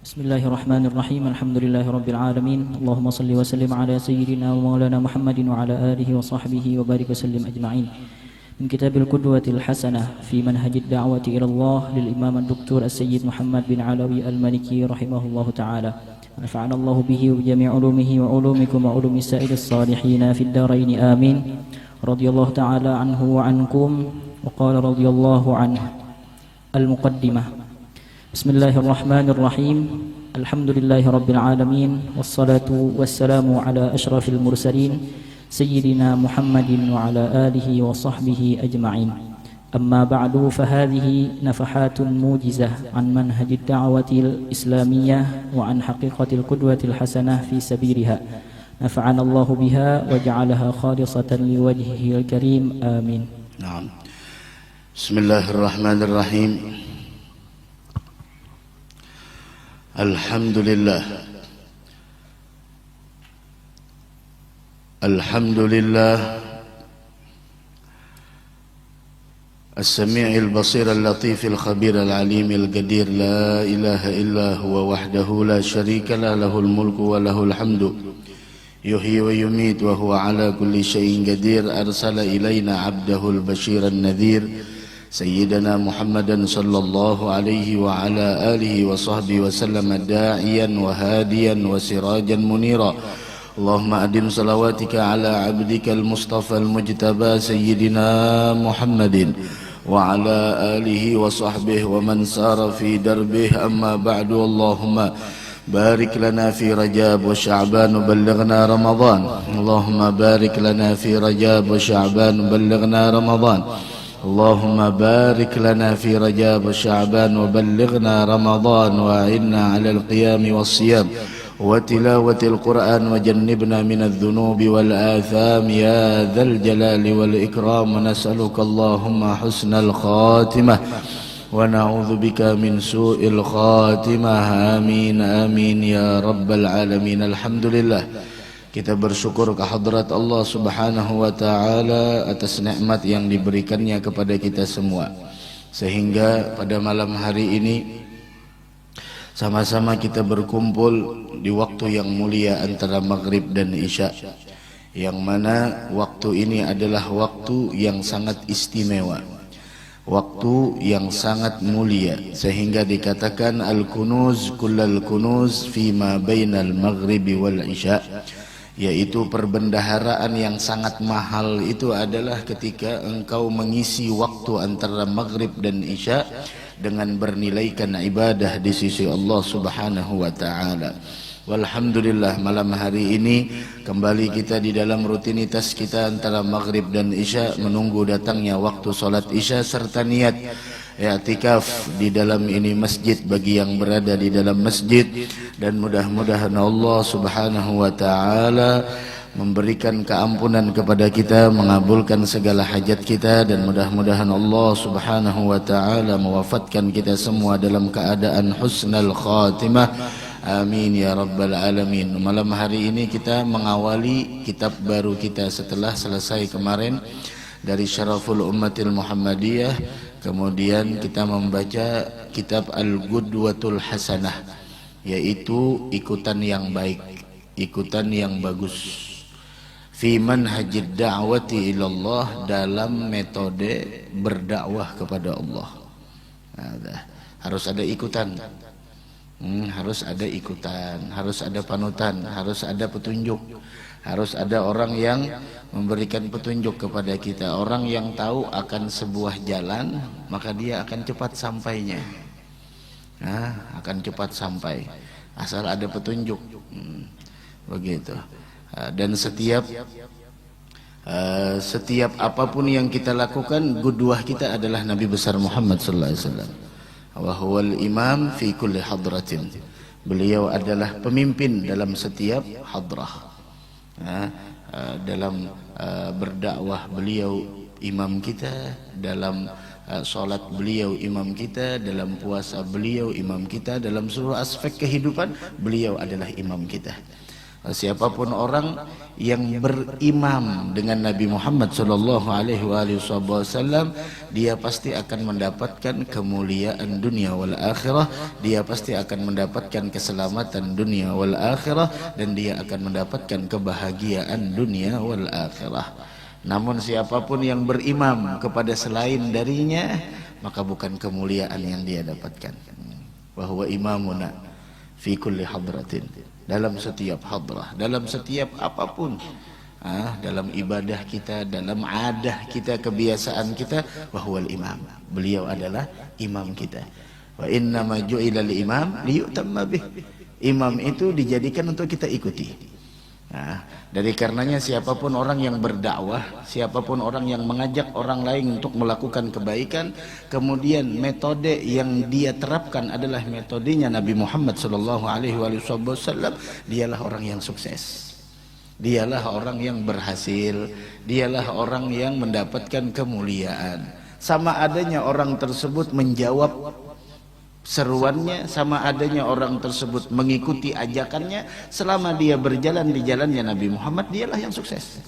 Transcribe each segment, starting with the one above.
Bismillahirrahmanirrahim. Alhamdulillahirabbil alamin. Allahumma shalli wa sallim ala sayyidina wa maulana Muhammadin wa ala alihi wa sahbihi wa barik wa sallim ajma'in. Min kitabil qudwatil hasanah fi manhajid da'wati ila Allah lil Imam Dr. As-Sayyid Muhammad bin Alawi Al-Maliki rahimahullahu taala. Nafa'ana Allah bihi wa bi jami' ulumihi wa ulumikum wa ulumi sa'iril salihin fid dharain amin. Radhiyallahu ta'ala anhu wa ankum wa qala radhiyallahu anhu. Al-Muqaddimah. Bismillahirrahmanirrahim. Alhamdulillahirabbil alamin wassalatu wassalamu ala asyrafil mursalin sayyidina Muhammadin wa ala alihi wa sahbihi ajma'in. Amma ba'du fa hadhihi nafahatun mujizah an manhajid da'watil islamiyyah wa an haqiqatil qudwatil hasanah fi sabiliha. Nafa'ana Allahu biha wa ja'alaha khalisatan liwajhihil karim. Amin. Naam. Bismillahirrahmanirrahim. Alhamdulillah. Alhamdulillah. السميع البصير اللطيف الخبير العليم القدير لا إله إلا هو وحده لا شريك له له الملك وله الحمد يحيي ويميت وهو على كل شيء قدير أرسل إلينا عبده البشير النذير سيدنا محمدا صلى الله عليه وعلى آله وصحبه وسلم داعيا وهاديا وسراجا منيرا. اللهم أدم صلواتك على عبدك المصطفى المجتبى سيدنا محمد وعلى آله وصحبه ومن سار في دربه. أما بعد، اللهم بارك لنا في رجاب وشعبان وبلغنا رمضان. اللهم بارك لنا في رجاب وشعبان وبلغنا رمضان. اللهم بارك لنا في رجاب وشعبان وبلغنا رمضان وأعنا على القيام والصيام وتلاوة القرآن وجنبنا من الذنوب والآثام يا ذا الجلال والإكرام. ونسألك اللهم حسن الخاتمة ونعوذ بك من سوء الخاتمة. آمين آمين يا رب العالمين. Alhamdulillah, kita bersyukur kehadrat Allah subhanahu wa ta'ala atas nikmat yang diberikannya kepada kita semua, sehingga pada malam hari ini sama-sama kita berkumpul di waktu yang mulia antara maghrib dan isya, yang mana waktu ini adalah waktu yang sangat istimewa, waktu yang sangat mulia, sehingga dikatakan al-kunuz kullal kunuz fima bainal maghribi wal isya, yaitu perbendaharaan yang sangat mahal itu adalah ketika engkau mengisi waktu antara maghrib dan isya dengan bernilaikan ibadah di sisi Allah subhanahu wa ta'ala. Walhamdulillah, malam hari ini kembali kita di dalam rutinitas kita antara maghrib dan isya, menunggu datangnya waktu solat isya serta niat i'tikaf di dalam ini masjid bagi yang berada di dalam masjid. Dan mudah-mudahan Allah subhanahu wa ta'ala memberikan keampunan kepada kita, mengabulkan segala hajat kita, dan mudah-mudahan Allah subhanahu wa ta'ala mewafatkan kita semua dalam keadaan husnal khatimah. Amin ya rabbal alamin. Malam hari ini kita mengawali kitab baru kita setelah selesai kemarin dari Syaraful Ummatil Muhammadiyah. Kemudian kita membaca kitab Al-Qudwatul Hasanah, yaitu ikutan yang baik, ikutan yang bagus, fi manhajid da'wati ilallah, dalam metode berdakwah kepada Allah. Harus ada ikutan, harus ada ikutan, harus ada panutan, harus ada petunjuk, harus ada orang yang memberikan petunjuk kepada kita. Orang yang tahu akan sebuah jalan, maka dia akan cepat sampainya. Akan cepat sampai asal ada petunjuk. Begitu. Dan setiap apapun yang kita lakukan, qudwah kita adalah Nabi besar Muhammad sallallahu alaihi wasallam. Wa huwal imam fi kulli hadratin. Beliau adalah pemimpin dalam setiap hadrah. Dalam berdakwah beliau imam kita, dalam solat beliau imam kita, dalam puasa beliau imam kita, dalam seluruh aspek kehidupan beliau adalah imam kita. Siapapun orang yang berimam dengan Nabi Muhammad sallallahu alaihi wasallam, dia pasti akan mendapatkan kemuliaan dunia wal akhirah, dia pasti akan mendapatkan keselamatan dunia wal akhirah, dan dia akan mendapatkan kebahagiaan dunia wal akhirah. Namun siapapun yang berimam kepada selain darinya, maka bukan kemuliaan yang dia dapatkan. Wa huwa imamuna fi kulli hadratin, dalam setiap hadrah, dalam setiap apapun, dalam ibadah kita, dalam adah kita, kebiasaan kita, wahwal imam, beliau adalah imam kita. Wa inna ma ju'ilal imam liyutamma bih, imam itu dijadikan untuk kita ikuti. Dari karenanya siapapun orang yang berdakwah, siapapun orang yang mengajak orang lain untuk melakukan kebaikan, kemudian metode yang dia terapkan adalah metodenya Nabi Muhammad sallallahu alaihi wasallam, dialah orang yang sukses, dialah orang yang berhasil, dialah orang yang mendapatkan kemuliaan. Sama adanya orang tersebut menjawab seruannya, sama adanya orang tersebut mengikuti ajakannya, selama dia berjalan di jalannya Nabi Muhammad, dialah yang sukses.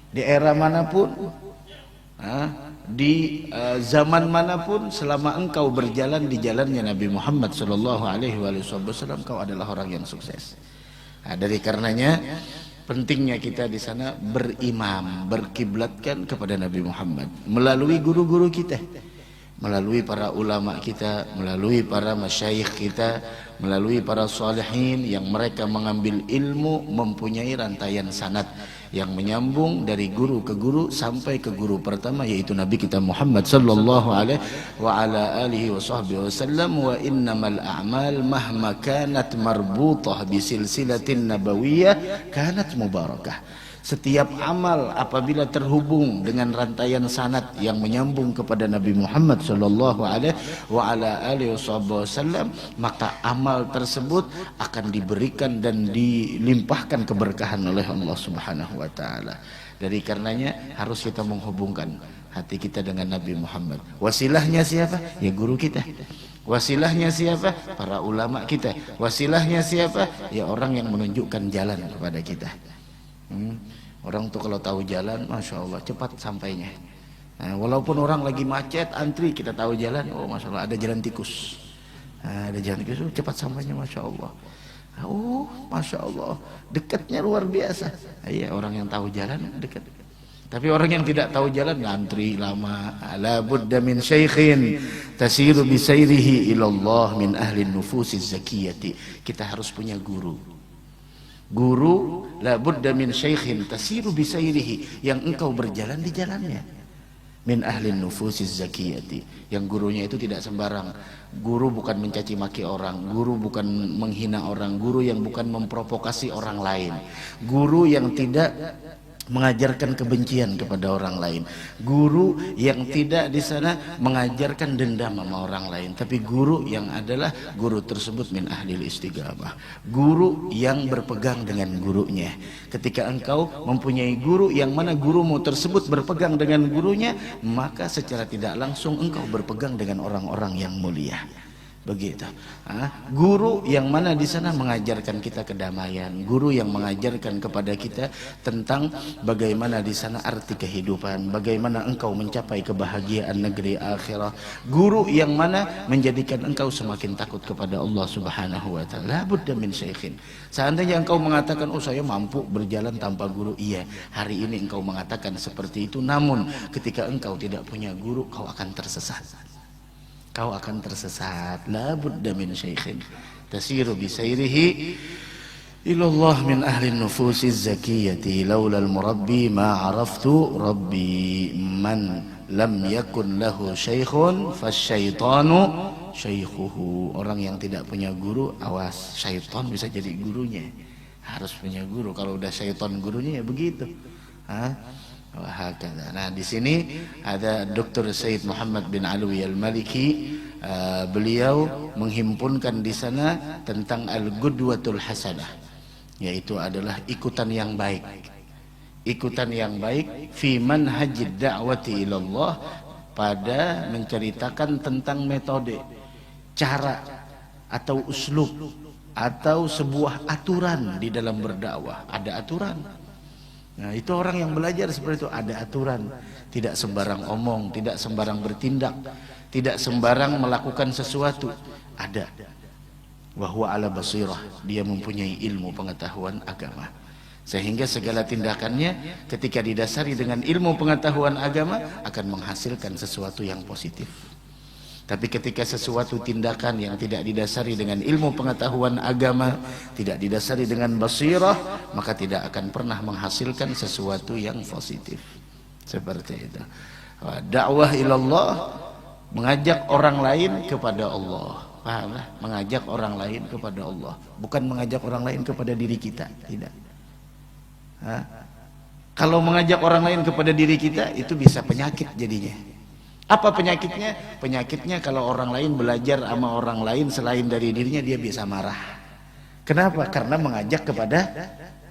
Di era manapun, di zaman manapun, selama engkau berjalan di jalannya Nabi Muhammad sallallahu alaihi wasallam, kau adalah orang yang sukses. Dari karenanya pentingnya kita di sana berimam, berkiblatkan kepada Nabi Muhammad melalui guru-guru kita, melalui para ulama kita, melalui para masyayikh kita, melalui para salihin yang mereka mengambil ilmu, mempunyai rantaian sanad yang menyambung dari guru ke guru sampai ke guru pertama, yaitu Nabi kita Muhammad sallallahu alaihi wa ala alihi wasallam. Wa innamal a'mal mahma kanat marbutah bisilsilatin nabawiyyah kanat mubarakah. Setiap amal apabila terhubung dengan rantaian sanad yang menyambung kepada Nabi Muhammad sallallahu alaihi wa ala alihi wasallam, maka amal tersebut akan diberikan dan dilimpahkan keberkahan oleh Allah Subhanahu wa taala. Dari karenanya harus kita menghubungkan hati kita dengan Nabi Muhammad. Wasilahnya siapa? Ya guru kita. Wasilahnya siapa? Para ulama kita. Wasilahnya siapa? Ya orang yang menunjukkan jalan kepada kita. Orang tuh kalau tahu jalan, masya Allah cepat sampainya. Walaupun orang lagi macet antri, kita tahu jalan, oh masya Allah ada jalan tikus, ada jalan tikus, cepat sampainya, masya Allah. Oh masya Allah, dekatnya luar biasa. Iya, orang yang tahu jalan dekat. Tapi orang yang tidak tahu jalan ngantri lama. La budda min syaikhin tasiru bisairihi ilallah min ahli nufusiz zakiyati. Kita harus punya guru. Guru, la budda min syaikhin tasiru bisairihi, yang engkau berjalan di jalannya, min ahli nufusiz zakiyati, yang gurunya itu tidak sembarang. Guru bukan mencaci maki orang, guru bukan menghina orang, guru yang bukan memprovokasi orang lain, guru yang tidak mengajarkan kebencian kepada orang lain, guru yang tidak di sana mengajarkan dendam sama orang lain, tapi guru yang adalah guru tersebut min ahlil istiqamah, guru yang berpegang dengan gurunya. Ketika engkau mempunyai guru yang mana gurumu tersebut berpegang dengan gurunya, maka secara tidak langsung engkau berpegang dengan orang-orang yang mulia. Begitu. Guru yang mana di sana mengajarkan kita kedamaian, guru yang mengajarkan kepada kita tentang bagaimana di sana arti kehidupan, bagaimana engkau mencapai kebahagiaan negeri akhirat, guru yang mana menjadikan engkau semakin takut kepada Allah Subhanahu wa taala. Budda min syaikhin. Seandainya engkau mengatakan, oh saya mampu berjalan tanpa guru, iya, hari ini engkau mengatakan seperti itu, namun ketika engkau tidak punya guru, kau akan tersesat. Kau akan tersesat. La budda min syaikhin tasiru bisairihi ilallah min ahli nufusiz zakiyati laulal murabbi ma araftu rabbi man lam yakun lahu syaikhun fasyaitanu syaikhuhu. Orang yang tidak punya guru, awas, syaitan bisa jadi gurunya. Harus punya guru. Kalau udah syaitan gurunya ya begitu. Nah, di sini ada Dr. Said Muhammad bin Alwi Al-Maliki. Beliau menghimpunkan di sana tentang al-qudwatul hasanah, yaitu adalah ikutan yang baik. Ikutan yang baik fi manhajid da'wati ilallah, pada menceritakan tentang metode, cara atau uslub atau sebuah aturan di dalam berdakwah. Ada aturan. Nah, itu orang yang belajar seperti itu, ada aturan. Tidak sembarang omong, tidak sembarang bertindak, tidak sembarang melakukan sesuatu. Ada. Wa huwa ala basirah, dia mempunyai ilmu pengetahuan agama. Sehingga segala tindakannya ketika didasari dengan ilmu pengetahuan agama akan menghasilkan sesuatu yang positif. Tapi ketika sesuatu tindakan yang tidak didasari dengan ilmu pengetahuan agama, tidak didasari dengan basirah, maka tidak akan pernah menghasilkan sesuatu yang positif. Seperti itu. Dakwah ilallah, mengajak orang lain kepada Allah. Paham? Mengajak orang lain kepada Allah, bukan mengajak orang lain kepada diri kita. Tidak. Kalau mengajak orang lain kepada diri kita, itu bisa penyakit jadinya. Apa penyakitnya? Penyakitnya kalau orang lain belajar sama orang lain selain dari dirinya, dia bisa marah. Kenapa? Karena mengajak kepada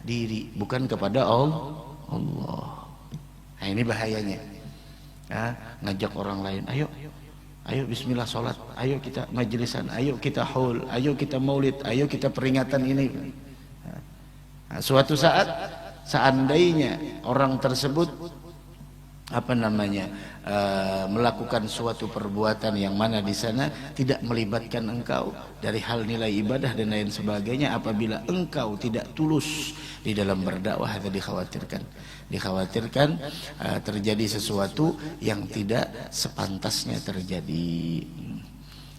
diri, bukan kepada Allah. Nah, ini bahayanya. Ngajak orang lain, ayo bismillah sholat, ayo kita majlisan, ayo kita haul, ayo kita maulid, ayo kita peringatan ini. Nah, suatu saat seandainya orang tersebut melakukan suatu perbuatan yang mana di sana tidak melibatkan engkau dari hal nilai ibadah dan lain sebagainya, apabila engkau tidak tulus di dalam berdakwah, itu dikhawatirkan terjadi sesuatu yang tidak sepantasnya terjadi.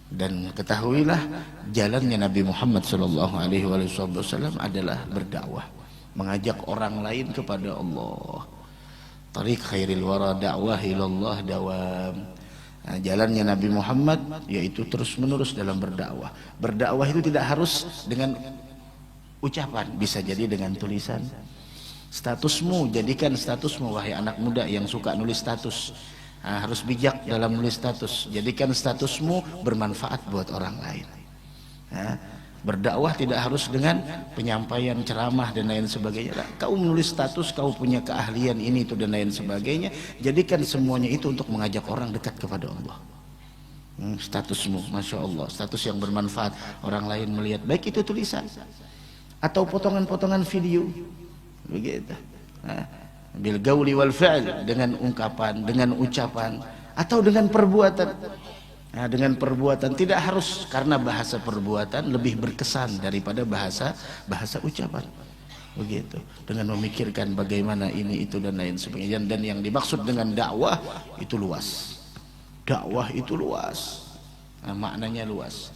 Dan ketahuilah, jalannya Nabi Muhammad SAW adalah berdakwah, mengajak orang lain kepada Allah. Tariq khairil wara dakwah ilallah dawam. Nah, jalannya Nabi Muhammad yaitu terus menerus dalam berdakwah. Berdakwah itu tidak harus dengan ucapan, bisa jadi dengan tulisan. Statusmu, jadikan statusmu, wahai anak muda yang suka nulis status. Nah, harus bijak dalam nulis status. Jadikan statusmu bermanfaat buat orang lain. Berdakwah tidak harus dengan penyampaian ceramah dan lain sebagainya. Kau menulis status, kau punya keahlian ini itu dan lain sebagainya. Jadikan semuanya itu untuk mengajak orang dekat kepada Allah. Statusmu, masya Allah, status yang bermanfaat, orang lain melihat, baik itu tulisan atau potongan-potongan video, begitu. Bil gauli wal fi'l, dengan ungkapan, dengan ucapan, atau dengan perbuatan. Nah, dengan perbuatan, tidak harus, karena bahasa perbuatan lebih berkesan daripada bahasa ucapan. Begitu. Dengan memikirkan bagaimana ini itu dan lain sebagainya. Dan yang dimaksud dengan dakwah itu luas. Dakwah itu luas. Maknanya luas.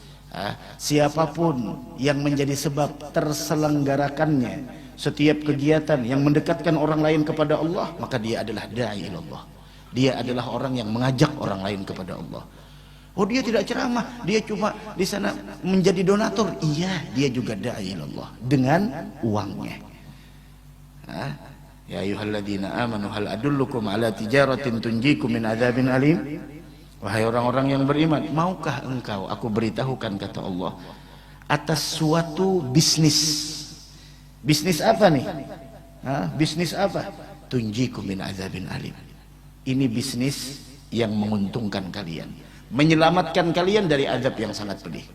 Siapapun yang menjadi sebab terselenggarakannya setiap kegiatan yang mendekatkan orang lain kepada Allah, maka dia adalah da'i ilallah. Dia adalah orang yang mengajak orang lain kepada Allah. Oh, dia tidak ceramah, dia cuma di sana menjadi donatur. Iya, dia juga da'i ilallah dengan uangnya. Ya ayyuhalladzina amanu hal adullukum ala tijaratin tunjikum min adzabin alim. Wahai orang-orang yang beriman, maukah engkau aku beritahukan, kata Allah, atas suatu bisnis. Bisnis apa nih? Bisnis apa? Tunjikum min adzabin alim. Ini bisnis yang menguntungkan kalian, menyelamatkan kalian dari azab yang sangat pedih.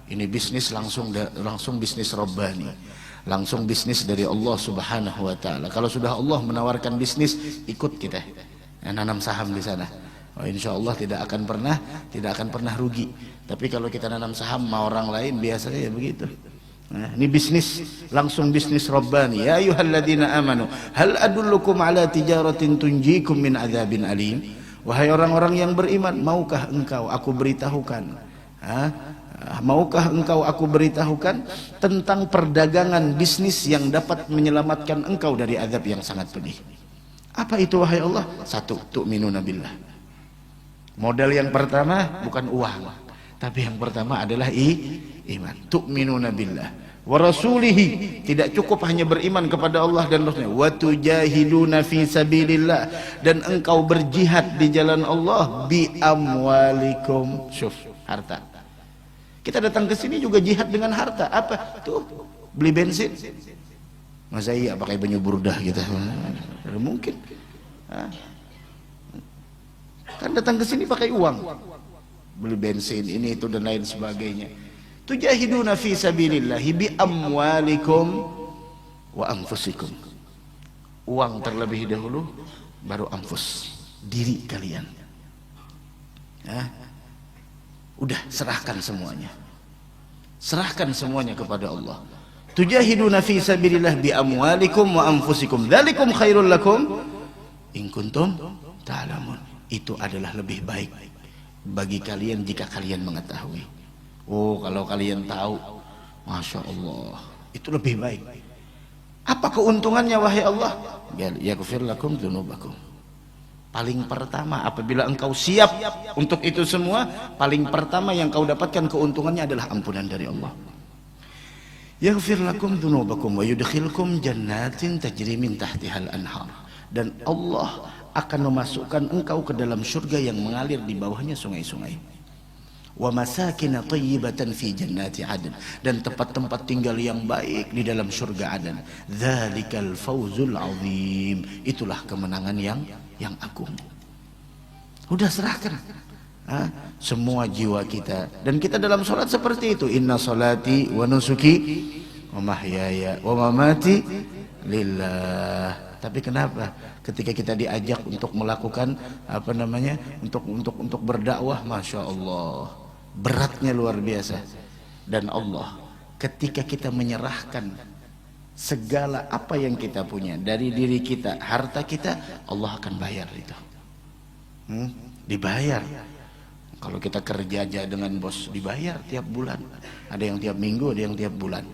Ini bisnis langsung bisnis Rabbani, langsung bisnis dari Allah Subhanahu wa taala. Kalau sudah Allah menawarkan bisnis, ikut kita, nanam saham di sana. Insya Allah tidak akan pernah rugi. Tapi kalau kita nanam saham sama orang lain, biasanya ya begitu. Ini bisnis, langsung bisnis Rabbani. Ya ayyuhalladzina amanu hal adullukum ala tijaratin tunjikum min adzabin alim. Wahai orang-orang yang beriman, maukah engkau aku beritahukan? Maukah engkau aku beritahukan tentang perdagangan bisnis yang dapat menyelamatkan engkau dari azab yang sangat pedih? Apa itu, wahai Allah? Satu, tu'minuna billah. Modal yang pertama bukan uang, tapi yang pertama adalah iman. Tu'minuna billah wa rasulihi, tidak cukup hanya beriman kepada Allah dan Rasulnya. Wa tujahiduna fi sabilillah, dan engkau berjihad di jalan Allah bi amwalikum. Syuf, harta. Kita datang ke sini juga jihad dengan harta. Apa? Tuh, beli bensin. Masa iya pakai baju burdah gitu? Mungkin. Kan datang ke sini pakai uang. Beli bensin ini itu dan lain sebagainya. Tujahiduna fi sabilillahi bi amwalikum wa anfusikum. Uang terlebih dahulu, baru anfus, diri kalian. Udah serahkan semuanya. Serahkan semuanya kepada Allah. Tujahiduna fi sabilillah bi amwalikum wa anfusikum. Dzalikum khairul lakum in kuntum ta'lamun. Itu adalah lebih baik bagi kalian jika kalian mengetahui. Oh, kalau kalian tahu, Masya Allah, itu lebih baik. Apa keuntungannya wahai Allah? Yaghfir lakum dzunubakum. Paling pertama, apabila engkau siap untuk itu semua, paling pertama yang kau dapatkan keuntungannya adalah ampunan dari Allah. Yaghfir lakum dzunubakum wa yudkhilkum jannatin tajri min tahtihal anhar. Dan Allah akan memasukkan engkau ke dalam surga yang mengalir di bawahnya sungai-sungai. Wa masakin thayyibatan fi jannati adn. Dan tempat-tempat tinggal yang baik di dalam surga Aden. Dzalikal fawzul azim. Itulah kemenangan yang agung. Udah serahkan semua jiwa kita, dan kita dalam sholat seperti itu. Inna sholati wa nusuki wa mahyaya wa mamati lillah. Tapi kenapa ketika kita diajak untuk melakukan untuk berdakwah, Masya Allah, beratnya luar biasa. Dan Allah ketika kita menyerahkan segala apa yang kita punya, dari diri kita, harta kita, Allah akan bayar itu. Dibayar. Kalau kita kerja aja dengan bos, dibayar tiap bulan. Ada yang tiap minggu, ada yang tiap bulan.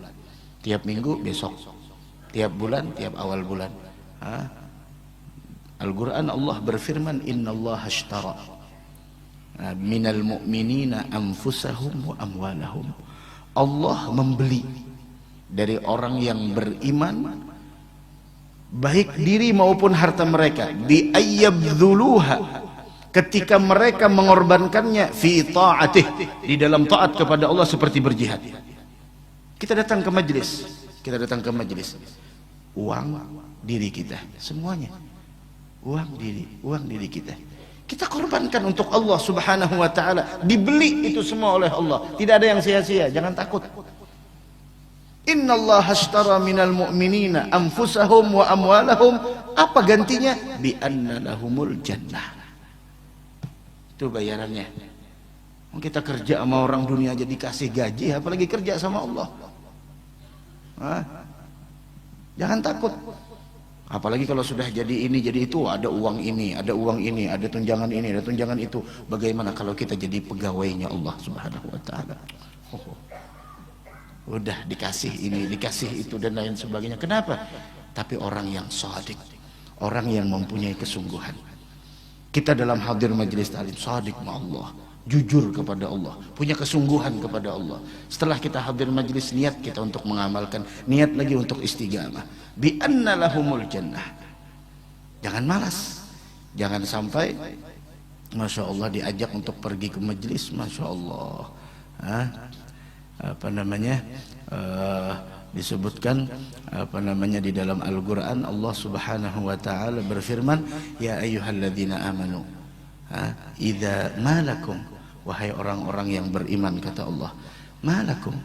Tiap minggu besok, tiap bulan, tiap awal bulan. Al-Quran Allah berfirman, Innallaha ashtara minal mu'minina anfusahum wa amwalahum. Allah membeli dari orang yang beriman, baik diri maupun harta mereka, bi ayyabdhuluha, ketika mereka mengorbankannya, fi ta'atih, di dalam taat kepada Allah, seperti berjihad. Kita datang ke majelis, uang diri kita semuanya, uang diri kita korbankan untuk Allah Subhanahu wa ta'ala. Dibeli itu semua oleh Allah, tidak ada yang sia-sia. Jangan takut. Innallaha ashtara minal mu'minina anfusahum wa amwalahum. Apa gantinya? Bi anna lahumul jannah. Itu bayarannya. Kita kerja sama orang dunia aja dikasih gaji, apalagi kerja sama Allah. Jangan takut. Apalagi kalau sudah jadi ini jadi itu, ada uang ini, ada tunjangan ini, ada tunjangan itu. Bagaimana kalau kita jadi pegawainya Allah Subhanahu wa ta'ala? Udah dikasih ini, dikasih itu, dan lain sebagainya. Kenapa? Tapi orang yang shadiq, orang yang mempunyai kesungguhan. Kita dalam hadir majelis ta'lim shadiq ma Allah, jujur kepada Allah, punya kesungguhan kepada Allah. Setelah kita hadir majelis, niat kita untuk mengamalkan, niat lagi untuk istiqamah. Bi anna lahumul jannah. Jangan malas, jangan sampai Masya Allah diajak untuk pergi ke majelis, Masya Allah, disebutkan di dalam Al-Quran, Allah Subhanahu wa ta'ala berfirman, ya ayyuhalladzina amanu, idza malakum, wahai orang-orang yang beriman, kata Allah, malakum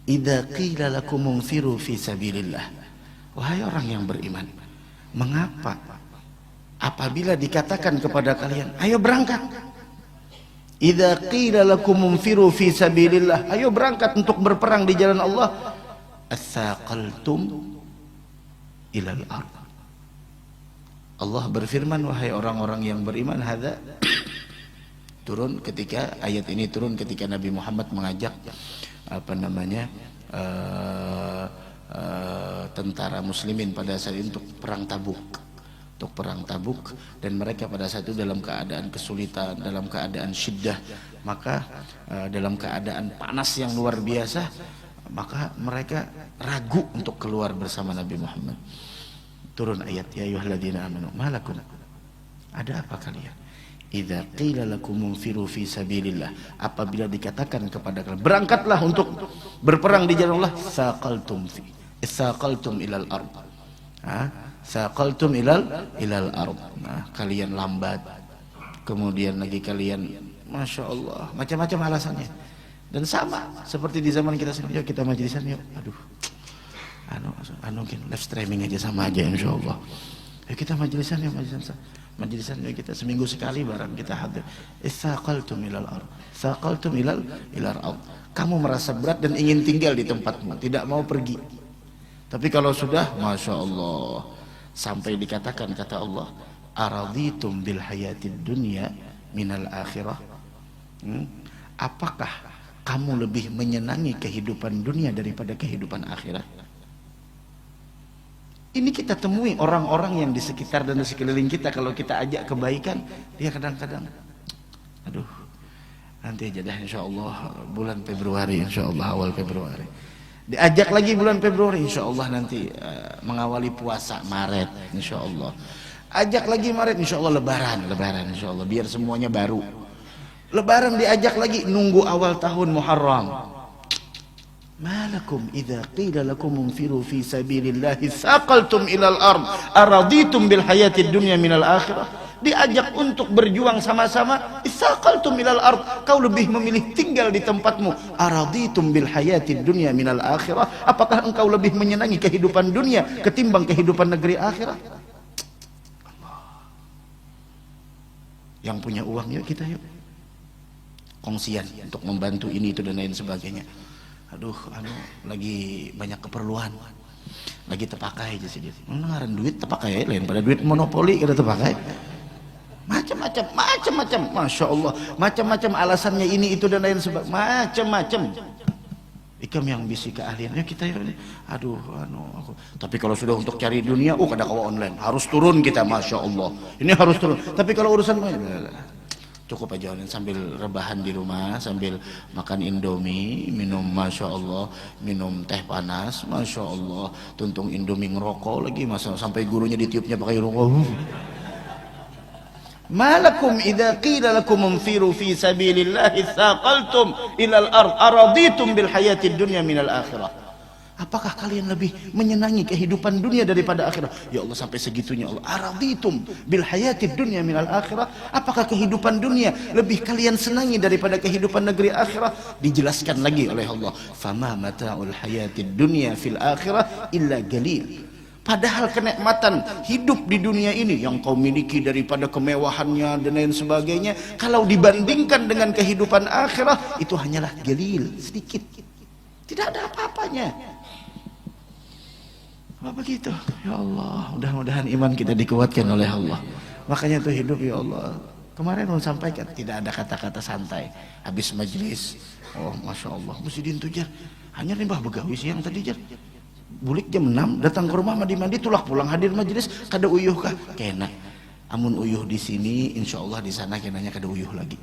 idza qila lakum munfiru fi sabilillah. Wahai orang yang beriman, mengapa apabila dikatakan kepada kalian, ayo berangkat, idza qila lakum munfiru fi sabilillah, ayo berangkat untuk berperang di jalan Allah, atsaqaltum ilal ard. Allah berfirman, wahai orang-orang yang beriman, hadza turun ketika ayat ini turun ketika Nabi Muhammad mengajak tentara muslimin pada saat itu untuk perang Tabuk, dan mereka pada saat itu dalam keadaan kesulitan, dalam keadaan syiddah, maka dalam keadaan panas yang luar biasa, maka mereka ragu untuk keluar bersama Nabi Muhammad. Turun ayat, ya ayyuhalladzina amanu malakum, ada apa kalian? Idza qila lakum munfiru fi sabilillah, apabila dikatakan kepada kalian berangkatlah untuk berperang di jalan Allah, saqaltum ilal ard, saqaltum ilal ard. Kalian lambat, kemudian lagi kalian, Masya Allah, macam-macam alasannya. Dan sama seperti di zaman kita sendiri, yuk kita majlisan yuk. Aduh, live streaming aja sama aja insyaallah. Yuk kita majlisan yuk, majlisan yuk kita seminggu sekali barang kita hadir. Itsaqaltum ilal ard, tsaqaltum ilal ard. Kamu merasa berat dan ingin tinggal di tempatmu, tidak mau pergi. Tapi kalau sudah, masya Allah, sampai dikatakan kata Allah, araditum bil hayatid dunya minal akhirah. Apakah kamu lebih menyenangi kehidupan dunia daripada kehidupan akhirat? Ini kita temui orang-orang yang di sekitar dan di sekeliling kita. Kalau kita ajak kebaikan, dia kadang-kadang, aduh, nanti aja dah insyaallah bulan Februari, insyaallah awal Februari. Diajak lagi bulan Februari, insyaallah nanti mengawali puasa Maret, insyaallah. Ajak lagi Maret, insyaallah lebaran insyaallah, biar semuanya baru. Lebaran diajak lagi, nunggu awal tahun Muharram. Malakum idza qila lakum unfiru fi sabilillahi saqaltum ilal ard araditum bil hayatid dunya minal akhirah. Diajak untuk berjuang sama-sama, saqaltum ilal ard, kau lebih memilih tinggal di tempatmu. Araditum bil hayatid dunya minal akhirah, apakah engkau lebih menyenangi kehidupan dunia ketimbang kehidupan negeri akhirat? Yang punya uang yuk kita yuk kongsian untuk membantu ini itu dan lain sebagainya. Aduh, lagi banyak keperluan, lagi terpakai aja sedikit. Ngaran duit terpakai lain pada duit monopoli kada terpakai. Macam-macam, masya Allah, macam-macam alasannya ini itu dan lain sebagainya, macam-macam. Ikam yang bisi keahliannya kita ya. Aduh, aku. Tapi kalau sudah untuk cari dunia, kada kawa online, harus turun kita, masya Allah. Ini harus turun. Tapi kalau urusan cukup aja online sambil rebahan di rumah, sambil makan indomie, minum masya Allah, minum teh panas, masya Allah, tuntung indomie ngerokok lagi, masa sampai gurunya ditiupnya pakai rokok. Malakum idza qila lakum unfiru fi sabilillahi tsaqaltum ilal ard araditum bil hayatid dunya minal akhirah. Apakah kalian lebih menyenangi kehidupan dunia daripada akhirat? Ya Allah, sampai segitunya Allah. Araditum bil hayatid dunya minal akhirah. Apakah kehidupan dunia lebih kalian senangi daripada kehidupan negeri akhirat? Dijelaskan lagi oleh Allah, fama mata'ul hayatid dunya fil akhirah illa galil. Padahal kenikmatan hidup di dunia ini yang kau miliki daripada kemewahannya dan lain sebagainya, kalau dibandingkan dengan kehidupan akhirat, itu hanyalah galil, sedikit. Tidak ada apa-apanya. Apa begitu? Ya Allah, mudah-mudahan iman kita dikuatkan oleh Allah. Makanya tuh hidup, ya Allah. Kemarin mau sampaikan, tidak ada kata-kata santai. Habis majelis, oh masya Allah, mesti diintujar. Hanya limbah begawi siang tadi jar. Bulik jam 6, datang ke rumah mandi-mandi, tulak pulang hadir majelis, kada uyuh kah? Kena. Amun uyuh di sini, insya Allah di sana kenanya kada uyuh lagi.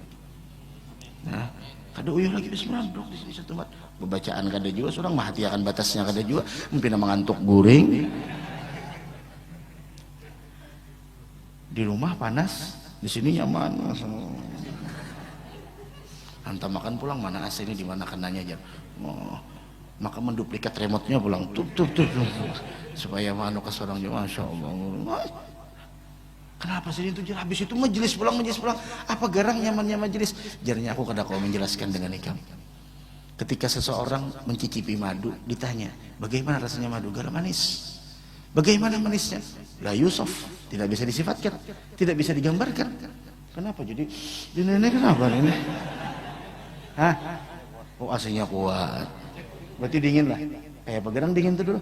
Nah, kada uyuh lagi, bismillah, duduk di sini satu tempat. Bacaan kada juga, seorang mahati akan batasnya kada juga, mungkin mengantuk guring. Di rumah panas, di sini nyaman. Hantar makan pulang, mana AC ini, di mana kenanya aja. Oh, maka menduplikat remote-nya pulang, tuh, supaya manu ke seorang juga, masya Allah. Kenapa sih itu jar? Habis itu majelis pulang. Apa garang nyamannya majelis? Jarnya aku kada kau menjelaskan dengan ikam. Ketika seseorang mencicipi madu, ditanya, bagaimana rasanya madu? Garam manis. Bagaimana manisnya? La Yusuf, tidak bisa disifatkan, tidak bisa digambarkan. Kenapa jadi ini kenapa ini? Hah? Oh, AC-nya kuat. Berarti dingin lah. Kayak apa gerang dingin itu dulu?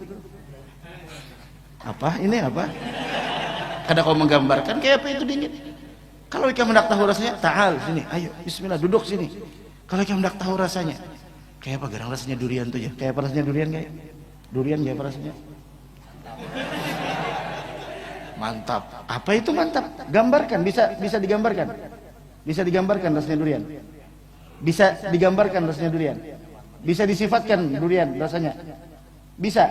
Apa? Ini apa? Kada kau menggambarkan kayak apa itu dingin. Kalau ikam hendak tahu rasanya, ta'al sini, ayo bismillah duduk sini. Kalau ikam hendak tahu rasanya, kayak apa gerang rasanya durian tuh ya? Kayak apa rasanya durian kayak? Durian kayak apa rasanya? Mantap. Apa itu mantap? Gambarkan, bisa digambarkan. Bisa digambarkan rasanya durian. Bisa digambarkan rasanya durian. Bisa disifatkan durian rasanya. Bisa.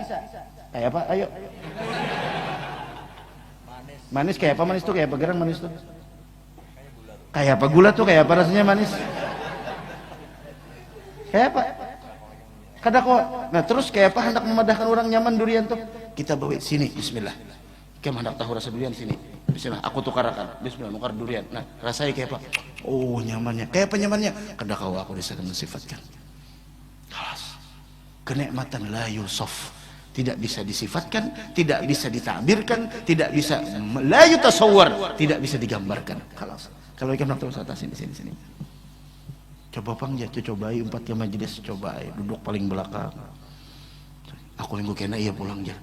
Kayak apa? Ayo. Manis kayak apa manis tuh? Kayak apa gerang manis tuh? Kayak apa gula tuh? Kayak apa rasanya manis? Kayak apa? Kada kok. Nah terus kayak apa hendak memadahkan orang nyaman durian tuh? Kita bawa sini, bismillah. Kayak hendak tahu rasa durian sini. Bismillah, aku tukarakan. Bismillah, nukar durian. Nah, rasanya kayak apa? Oh, nyamannya. Kayak apa nyamannya? Kada kau aku bisa mensifatkan. Kenikmatan la yusaf, tidak bisa disifatkan, tidak bisa ditakbirkan, tidak bisa la yutasawwar, tidak bisa digambarkan. Kalau ikan waktu atas sini. Coba pang ya, cobai umpat ke majelis, coba duduk paling belakang. Aku minggu kena iya pulang aja.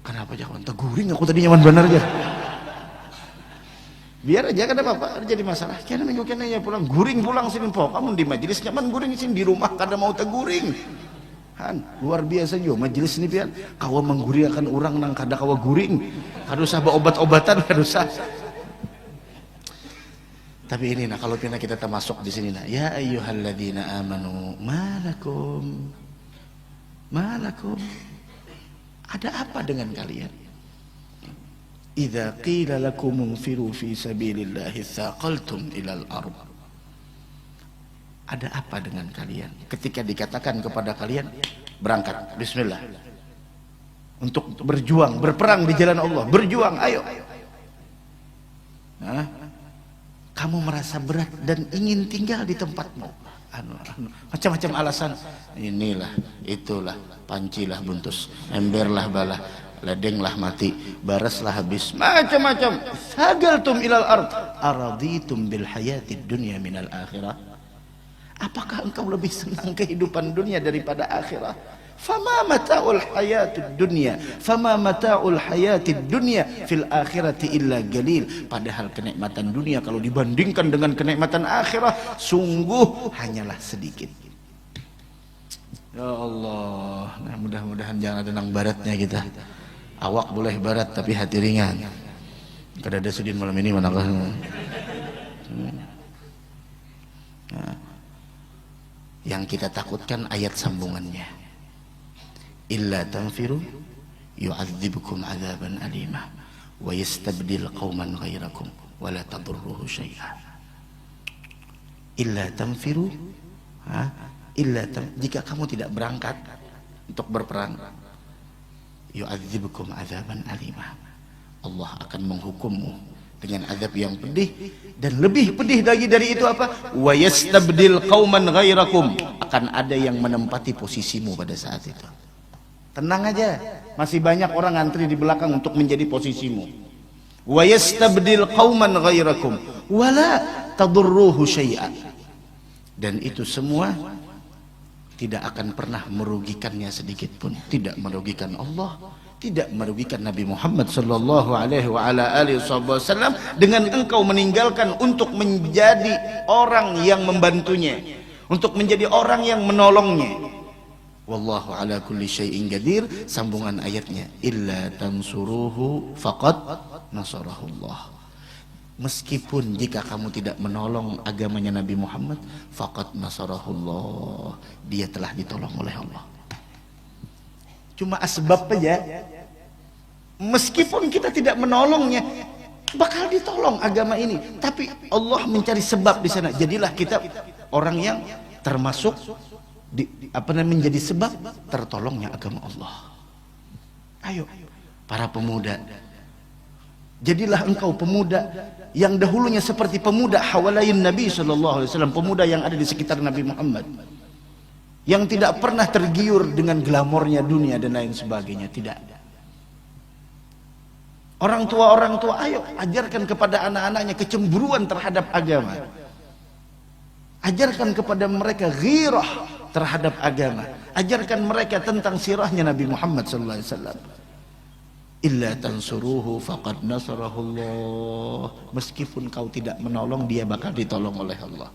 Kenapa jangan teguring aku tadi nyaman bener aja. Biar aja kan apa jadi masalah. Kena minggu kena iya pulang, guring pulang sini po. Kamu di majelis nyaman guring sini, di rumah kada mau teguring. Han, luar biasa jo majelis ini pian. Kawa mengguriakan orang nang kada kawa guring. Kada usah obat-obatan, kada usah. Tapi ini nah kalau pina kita termasuk di sini nah, ya ayyuhalladzina amanu malakum ada apa dengan kalian? Idza qila lakum munfiru fi sabilillahi tsaqaltum ilal ardh. Ada apa dengan kalian ketika dikatakan kepada kalian berangkat bismillah untuk berjuang berperang di jalan Allah, berjuang ayo. Nah, kamu merasa berat dan ingin tinggal di tempatmu, macam-macam alasan, inilah itulah, pancilah buntus, emberlah balah, ledenglah mati, baraslah habis, macam-macam. Sagaltum ilal ard araditum bil hayatid dunya minal akhirah. Apakah engkau lebih senang kehidupan dunia daripada akhirat? Fama mata'ul hayatid dunya fil akhirati illa galil. Padahal kenikmatan dunia kalau dibandingkan dengan kenikmatan akhirat sungguh hanyalah sedikit. Ya Allah, nah mudah-mudahan jangan ada nang baratnya kita. Awak boleh barat tapi hati ringan. Kada ada sudin malam ini manakah? Nah, yang kita takutkan ayat sambungannya, illa tanfiru yu'adzibukum adzaban alima wa yastabdil qauman ghairakum wa la tadurruhu syai'a. Illa tanfiru, jika kamu tidak berangkat untuk berperang, yu'adzibukum adzaban alima, Allah akan menghukummu dengan azab yang pedih, dan lebih pedih lagi dari itu apa? Wa yastabdil qauman ghairakum, akan ada yang menempati posisimu pada saat itu. Tenang aja, masih banyak orang antri di belakang untuk menjadi posisimu. Wa yastabdil qauman ghairakum wala tadurruhu syai'a, dan itu semua tidak akan pernah merugikannya sedikit pun, tidak merugikan Allah, tidak merugikan Nabi Muhammad sallallahu alaihi wasallam dengan engkau meninggalkan untuk menjadi orang yang membantunya, untuk menjadi orang yang menolongnya. Wallahu ala kulli syai'in qadir. Sambungan ayatnya, illa tansuruhu faqad nasarahullah. Meskipun jika kamu tidak menolong agamanya Nabi Muhammad, faqad nasarahullah, dia telah ditolong oleh Allah. Cuma asbab aja, meskipun kita tidak menolongnya, bakal ditolong agama ini. Tapi Allah mencari sebab di sana. Jadilah kita orang yang termasuk menjadi sebab tertolongnya agama Allah. Ayo para pemuda, jadilah engkau pemuda yang dahulunya seperti pemuda hawalain Nabi sallallahu alaihi wasallam, pemuda yang ada di sekitar Nabi Muhammad, yang tidak pernah tergiur dengan glamornya dunia dan lain sebagainya. Tidak. Orang tua ayo ajarkan kepada anak-anaknya kecemburuan terhadap agama, ajarkan kepada mereka ghirah terhadap agama, ajarkan mereka tentang sirahnya Nabi Muhammad sallallahu alaihi wasallam. Illa tansuruhu faqad nasarahullah, meskipun kau tidak menolong, dia bakal ditolong oleh Allah.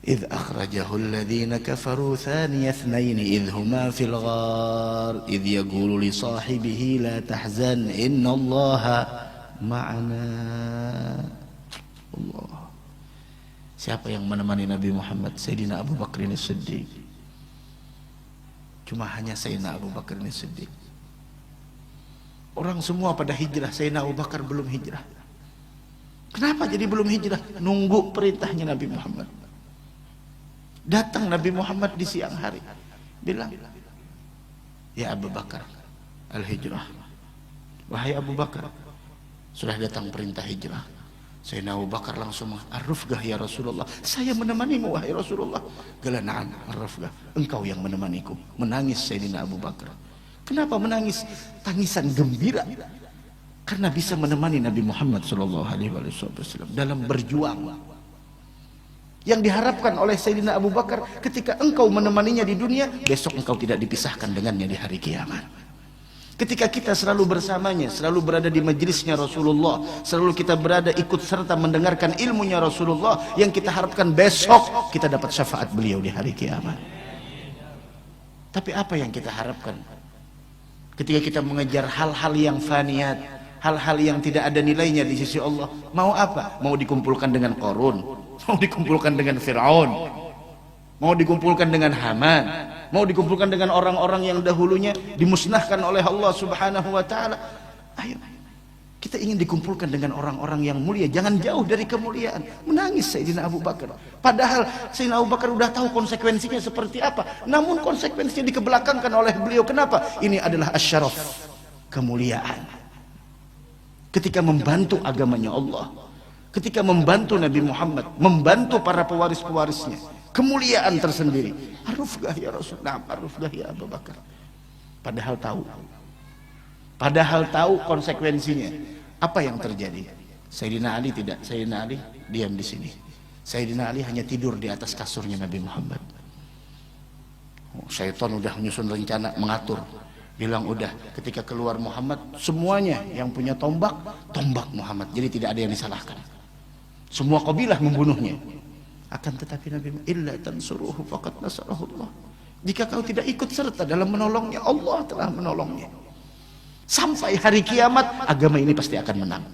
إذ أخرجه الذين كفروا ثاني اثنين إذ هما في الغار إذ يقول لصاحبه لا تحزن إن الله معنا. Allah. Siapa yang menemani Nabi Muhammad? Sayyidina Abu Bakr As-Siddiq. Cuma hanya Sayyidina Abu Bakr As-Siddiq. Orang semua pada hijrah, Sayyidina Abu Bakar belum hijrah. Kenapa jadi belum hijrah? Nunggu perintahnya Nabi Muhammad. Datang Nabi Muhammad di siang hari, bilang, ya Abu Bakar, al-hijrah. Wahai Abu Bakar, sudah datang perintah hijrah. Sayyidina Abu Bakar langsung arrufgah ya Rasulullah, saya menemanimu wahai Rasulullah. Qala na'am arrufgah, engkau yang menemaniku. Menangis Sayyidina Abu Bakar. Kenapa menangis? Tangisan gembira karena bisa menemani Nabi Muhammad sallallahu alaihi wasallam dalam berjuang. Yang diharapkan oleh Sayyidina Abu Bakar, ketika engkau menemaninya di dunia, besok engkau tidak dipisahkan dengannya di hari kiamat. Ketika kita selalu bersamanya, selalu berada di majelisnya Rasulullah, selalu kita berada ikut serta mendengarkan ilmunya Rasulullah, yang kita harapkan besok kita dapat syafaat beliau di hari kiamat. Tapi apa yang kita harapkan ketika kita mengejar hal-hal yang faniyat, hal-hal yang tidak ada nilainya di sisi Allah? Mau apa? Mau dikumpulkan dengan Qarun, mau dikumpulkan dengan Fir'aun, mau dikumpulkan dengan Haman, mau dikumpulkan dengan orang-orang yang dahulunya dimusnahkan oleh Allah Subhanahu wa taala. Ayo, kita ingin dikumpulkan dengan orang-orang yang mulia, jangan jauh dari kemuliaan. Menangis Sayyidina Abu Bakar. Padahal Sayyidina Abu Bakar sudah tahu konsekuensinya seperti apa, namun konsekuensinya dikebelakangkan oleh beliau. Kenapa? Ini adalah asyaraf, kemuliaan. Ketika membantu agamanya Allah, ketika membantu Nabi Muhammad, membantu para pewaris-pewarisnya, kemuliaan tersendiri. Arufgah ya Rasul, na'am arufgah ya Abu Bakar. Padahal tahu konsekuensinya. Apa yang terjadi? Sayyidina Ali tidak. Sayyidina Ali diam di sini. Sayyidina Ali hanya tidur di atas kasurnya Nabi Muhammad. Syaitan udah menyusun rencana, mengatur. Bilang udah, ketika keluar Muhammad, semuanya yang punya tombak Muhammad. Jadi tidak ada yang disalahkan. Semua kabilah membunuhnya. Akan tetapi Nabi, illa tansuruhu faqad nasarahullah. Jika kau tidak ikut serta dalam menolongnya, Allah telah menolongnya. Sampai hari kiamat agama ini pasti akan menang.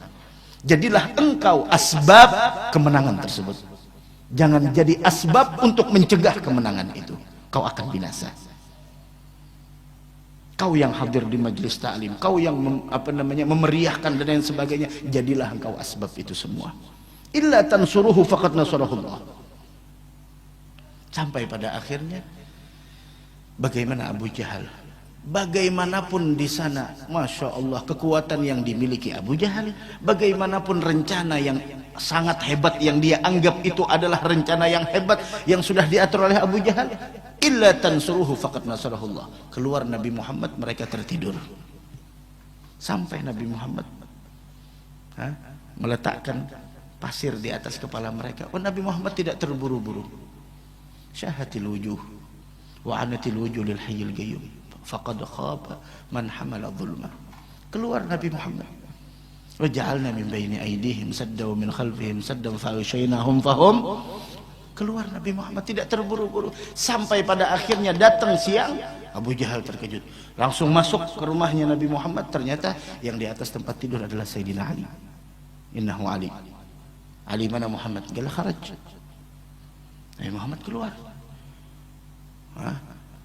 Jadilah engkau asbab kemenangan tersebut. Jangan jadi asbab untuk mencegah kemenangan itu. Kau akan binasa. Kau yang hadir di majelis ta'lim, kau yang memeriahkan dan lain sebagainya, jadilah engkau asbab itu semua. Illa tansuruhu faqad nasarahullah. Sampai pada akhirnya bagaimana Abu Jahal, bagaimanapun di sana, masya Allah, kekuatan yang dimiliki Abu Jahal, bagaimanapun rencana yang sangat hebat yang dia anggap itu adalah rencana yang hebat yang sudah diatur oleh Abu Jahal, illa tansuruhu faqad nasarahullah. Keluar Nabi Muhammad, mereka tertidur. Sampai Nabi Muhammad meletakkan pasir di atas kepala mereka. Oh, Nabi Muhammad tidak terburu-buru. Syahatil wujuh wa anatil wujuh lil hayyil qayyum faqad khaba man hamala dhulma. Keluar Nabi Muhammad. Wa ja'alna min baini aydihim sadda wa min khalfihim sadda fa aghshaynahum fahum. Keluar Nabi Muhammad tidak terburu-buru. Sampai pada akhirnya datang siang, Abu Jahal terkejut. Langsung masuk ke rumahnya Nabi Muhammad. Ternyata yang di atas tempat tidur adalah Sayyidina Ali. Innahu Ali. Ali mana Muhammad? Qala kharaj. Nabi Muhammad keluar.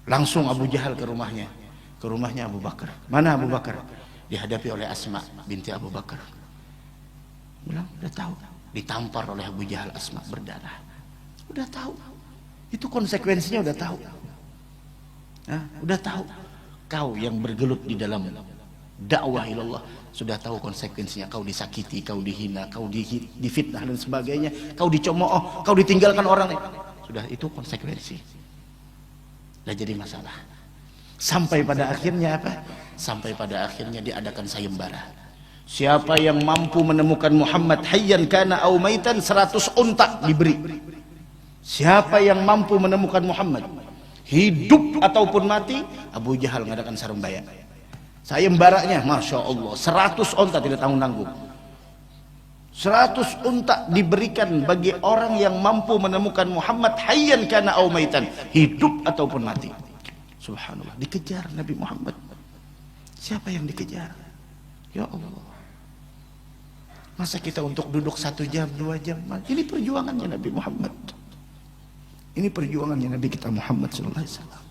Langsung Abu Jahal ke rumahnya Abu Bakar. Mana Abu Bakar? Dihadapi oleh Asma binti Abu Bakar. Bilang, udah tahu. Ditampar oleh Abu Jahal, Asma berdarah. Udah tahu. Itu konsekuensinya udah tahu. Udah tahu. Kau yang bergelut di dalam dakwah ilallah, sudah tahu konsekuensinya. Kau disakiti, kau dihina, kau difitnah dan sebagainya, kau dicemooh, kau ditinggalkan orang. Sudah, itu konsekuensi. Dah jadi masalah. Sampai pada akhirnya apa? Sampai pada akhirnya diadakan sayembara. Siapa yang mampu menemukan Muhammad hayyan kana au maitan, 100 unta diberi. Siapa yang mampu menemukan Muhammad hidup ataupun mati, Abu Jahal mengadakan sarembaya. Sayembaranya masya Allah, 100 unta tidak tanggung-tanggung. 100 unta diberikan bagi orang yang mampu menemukan Muhammad hayyan kana au maitan, hidup ataupun mati. Subhanallah, dikejar Nabi Muhammad. Siapa yang dikejar? Ya Allah. Masa kita untuk duduk 1 jam, 2 jam? Ini perjuangannya Nabi Muhammad. Ini perjuangannya Nabi kita Muhammad sallallahu alaihi wasallam.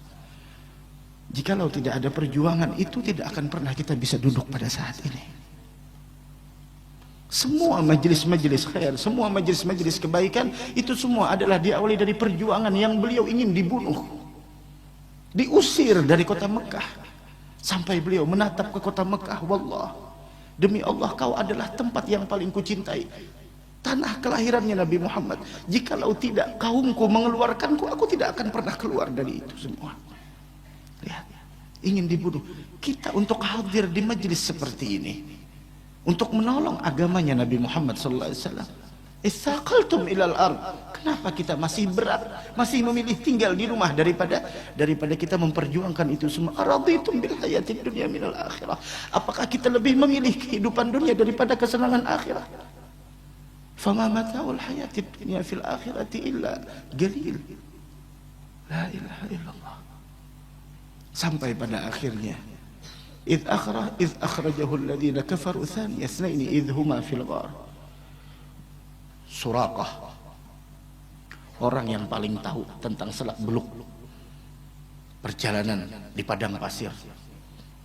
Jikalau tidak ada perjuangan itu, tidak akan pernah kita bisa duduk pada saat ini. Semua majelis-majelis khair, semua majelis-majelis kebaikan, itu semua adalah diawali dari perjuangan yang beliau ingin dibunuh, diusir dari kota Mekah, sampai beliau menatap ke kota Mekah. Wallah, demi Allah, kau adalah tempat yang paling kucintai. tanah kelahirannya Nabi Muhammad. Jikalau tidak kaumku mengeluarkanku, aku tidak akan pernah keluar dari itu semua. Lihat, ingin dibunuh. Kita untuk hadir di majelis seperti ini, untuk menolong agamanya Nabi Muhammad sallallahu alaihi wasallam. Itsaqaltum ilal ard. Kenapa kita masih berat, masih memilih tinggal di rumah daripada kita memperjuangkan itu semua? Araditum bil hayatid dunya minal akhirah. Apakah kita lebih memilih kehidupan dunia daripada kesenangan akhirat? Fama mata'ul hayatid dunya fil akhirati illa qalil. La ilaha illallah. Sampai pada akhirnya, idh akhrajahu alladhina kafaru thaniya itsnaini idh huma fil ghar. Suraqah, orang yang paling tahu tentang selak beluk perjalanan di padang pasir.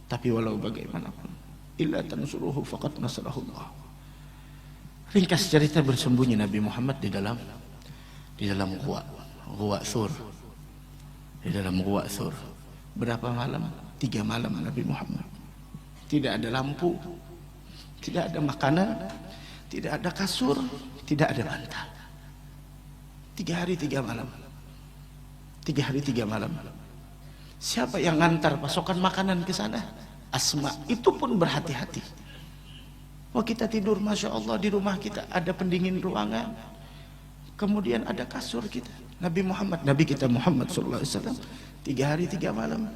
Tapi walau bagaimanapun, illa tansuruhu faqad nasrahullah. Ringkas cerita, bersembunyi Nabi Muhammad di dalam gua Thur. Di dalam gua Thur. Berapa malam? 3 malam Nabi Muhammad. Tidak ada lampu, tidak ada makanan, tidak ada kasur, tidak ada bantal. 3 hari 3 malam. 3 hari 3 malam. Siapa yang ngantar pasokan makanan ke sana? Asma. Itu pun berhati-hati. Oh, kita tidur, masya Allah, di rumah kita ada pendingin ruangan, kemudian ada kasur kita. Nabi kita Muhammad sallallahu alaihi wasallam 3 hari 3 malam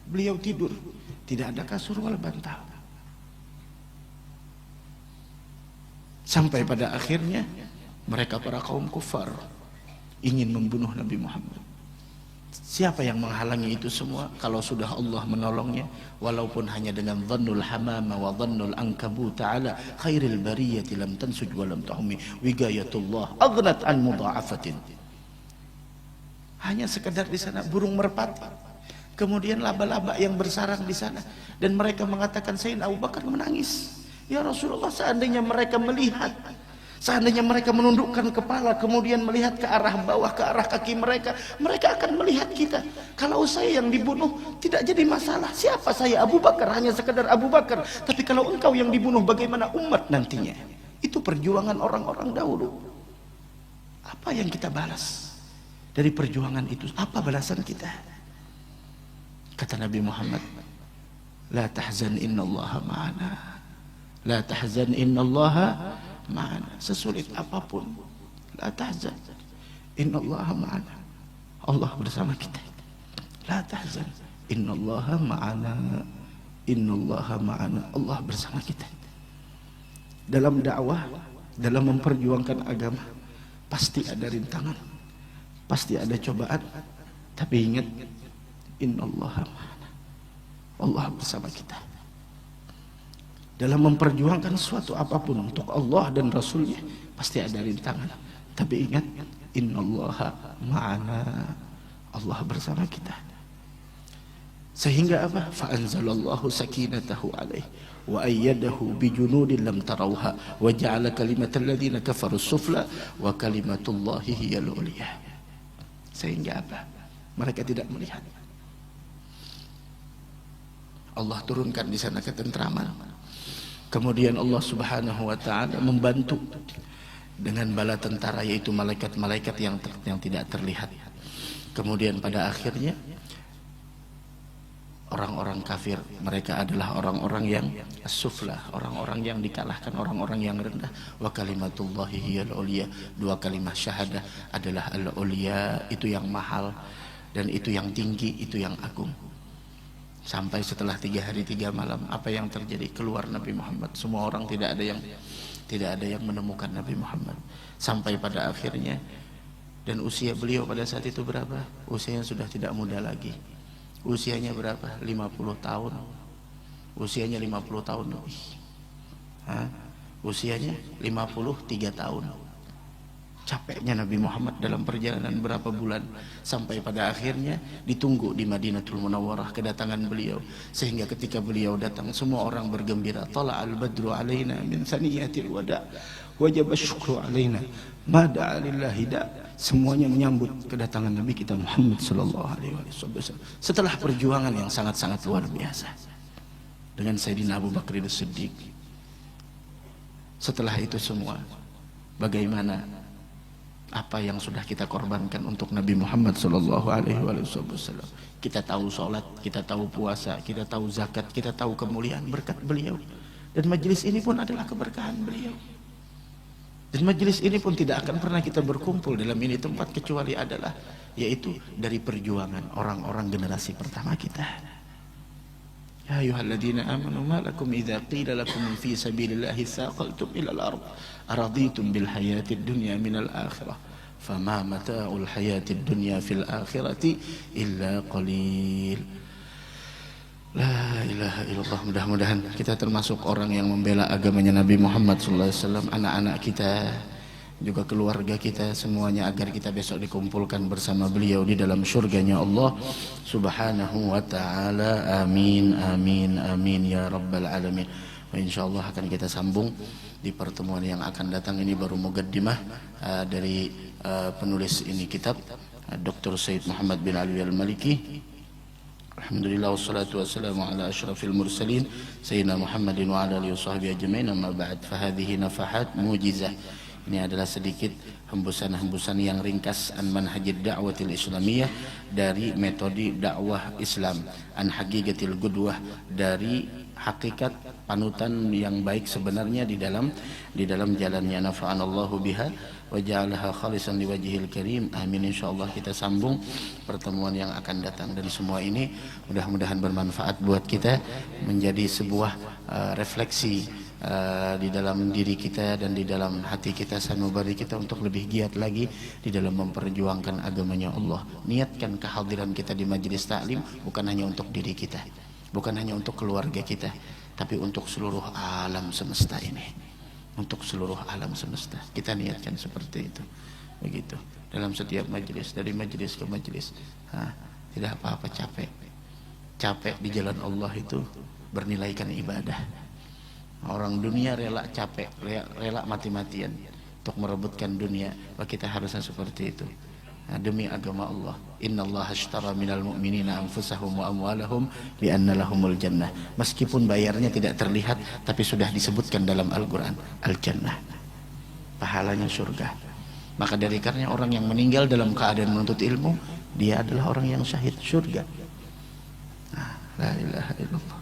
beliau tidur, tidak ada kasur wala bantal. Sampai pada akhirnya mereka para kaum kufar ingin membunuh Nabi Muhammad. Siapa yang menghalangi itu semua kalau sudah Allah menolongnya, walaupun hanya dengan dhannul hamama wa dhannul ankabut ta'ala khairil bariyati lam tansuj wa lam tahmi wigayatullah aghnat an mudha'afatin. Hanya sekedar di sana burung merpati, kemudian laba-laba yang bersarang di sana, dan mereka mengatakan, Sayyidina Abu Bakar menangis, ya Rasulullah, seandainya mereka melihat, seandainya mereka menundukkan kepala kemudian melihat ke arah bawah, ke arah kaki mereka, mereka akan melihat kita. Kalau saya yang dibunuh tidak jadi masalah. Siapa saya? Abu Bakar, hanya sekedar Abu Bakar. Tapi kalau engkau yang dibunuh, bagaimana umat nantinya? Itu perjuangan orang-orang dahulu. Apa yang kita balas dari perjuangan itu? Apa balasan kita? Kata Nabi Muhammad, la tahzan innallaha ma'ana. La tahzan innallaha ma'ana. Sesulit apapun, la tahzan innallaha ma'ana. Allah bersama kita. La tahzan innallaha ma'ana. Innallaha ma'ana. Allah bersama kita. Dalam dakwah, dalam memperjuangkan agama, pasti ada rintangan, pasti ada cobaan. Tapi ingat, innallaha ma'ana. Allah bersama kita. Dalam memperjuangkan suatu apapun untuk Allah dan Rasulnya, pasti ada rintangan. Tapi ingat, innallaha ma'ana. Allah bersama kita. Sehingga apa? Fa'anzalallahu sakinatahu alaih wa ayyadahu bijunudin lam tarawha wa ja'ala kalimatal ladzina kafaru sufla wa kalimatullahi hiyal ulya. Sehingga apa? Mereka tidak melihat. Allah turunkan di sana ketentraman. Kemudian Allah Subhanahu wa taala membantu dengan bala tentara, yaitu malaikat-malaikat yang tidak terlihat. Kemudian pada akhirnya orang-orang kafir, mereka adalah orang-orang yang as-sufla, orang-orang yang dikalahkan, orang-orang yang rendah. Wa kalimatullahi hiyal ulya. 2 kalimat syahadah adalah al-ulya, itu yang mahal, dan itu yang tinggi, itu yang agung. Sampai setelah 3 hari 3 malam, apa yang terjadi? Keluar Nabi Muhammad. Semua orang tidak ada yang menemukan Nabi Muhammad. Sampai pada akhirnya, dan usia beliau pada saat itu berapa? Usianya sudah tidak muda lagi. Usianya berapa? 50 tahun. Usianya 50 tahun lebih. Usianya 53 tahun. Capeknya Nabi Muhammad dalam perjalanan berapa bulan, sampai pada akhirnya ditunggu di Madinatul Munawwarah kedatangan beliau. Sehingga ketika beliau datang, semua orang bergembira. Tala'al badru alaina min thaniyatil wada wajib syukru alaina mada lillahi da. Semuanya menyambut kedatangan Nabi kita Muhammad sallallahu alaihi wasallam. Setelah perjuangan yang sangat-sangat luar biasa dengan Sayyidina Abu Bakar As-Siddiq. Setelah itu semua, bagaimana apa yang sudah kita korbankan untuk Nabi Muhammad sallallahu alaihi wasallam. Kita tahu salat, kita tahu puasa, kita tahu zakat, kita tahu kemuliaan berkat beliau. Dan majelis ini pun adalah keberkahan beliau. Dan majelis ini pun tidak akan pernah kita berkumpul dalam ini tempat kecuali adalah yaitu dari perjuangan orang-orang generasi pertama kita. Ya ayyuhalladzina amanu ma lakum idza qila lakum fi sabilillahi saqaltum ila al-ard araditum bil hayatid dunya minal akhirah fama mata'ul hayatid dunya fil akhirati illa qalil. La ilaha illallah. Mudah-mudahan kita termasuk orang yang membela agamanya Nabi Muhammad SAW, anak-anak kita, juga keluarga kita semuanya, agar kita besok dikumpulkan bersama beliau di dalam surganya Allah Subhanahu wa ta'ala. Amin, amin, amin ya rabbal alamin. Insyaallah akan kita sambung di pertemuan yang akan datang. Ini baru muqaddimah dari penulis ini kitab, Dr. Said Muhammad bin Ali Al-Maliki. Alhamdulillah wassalatu wassalamu ala asyrafil mursalin sayyidina Muhammadin wa ala alihi washabbihi ajmain. Amma ba'd, fahadhihi nafahat mujizah. Ini adalah sedikit hembusan-hembusan yang ringkas an manhajid da'watil islamiyah, dari metode dakwah Islam, an haqiqatil qudwah, dari hakikat panutan yang baik sebenarnya di dalam jalannya. Nafa'anallahu biha wa ja'alaha khalisan liwajhil karim. Amin. Insyaallah kita sambung pertemuan yang akan datang, dan semua ini mudah-mudahan bermanfaat buat kita, menjadi sebuah refleksi di dalam diri kita dan di dalam hati kita, sanubari kita untuk lebih giat lagi di dalam memperjuangkan agamanya Allah. Niatkan kehadiran kita di majelis taklim bukan hanya untuk diri kita, bukan hanya untuk keluarga kita, tapi untuk seluruh alam semesta ini, untuk seluruh alam semesta. Kita niatkan seperti itu, begitu. Dalam setiap majelis, dari majelis ke majelis, tidak apa-apa capek di jalan Allah itu bernilaikan ibadah. Orang dunia rela capek, rela mati-matian untuk merebutkan dunia, maka kita harusnya seperti itu. Demi agama Allah, innallaha ashtara minal mu'minina anfusahum wa amwalahum bi anna lahumul jannah. Meskipun bayarnya tidak terlihat, tapi sudah disebutkan dalam Al-Quran, al-jannah, pahalanya surga. Maka dari karenanya orang yang meninggal dalam keadaan menuntut ilmu, dia adalah orang yang syahid surga. La ilaha illallah.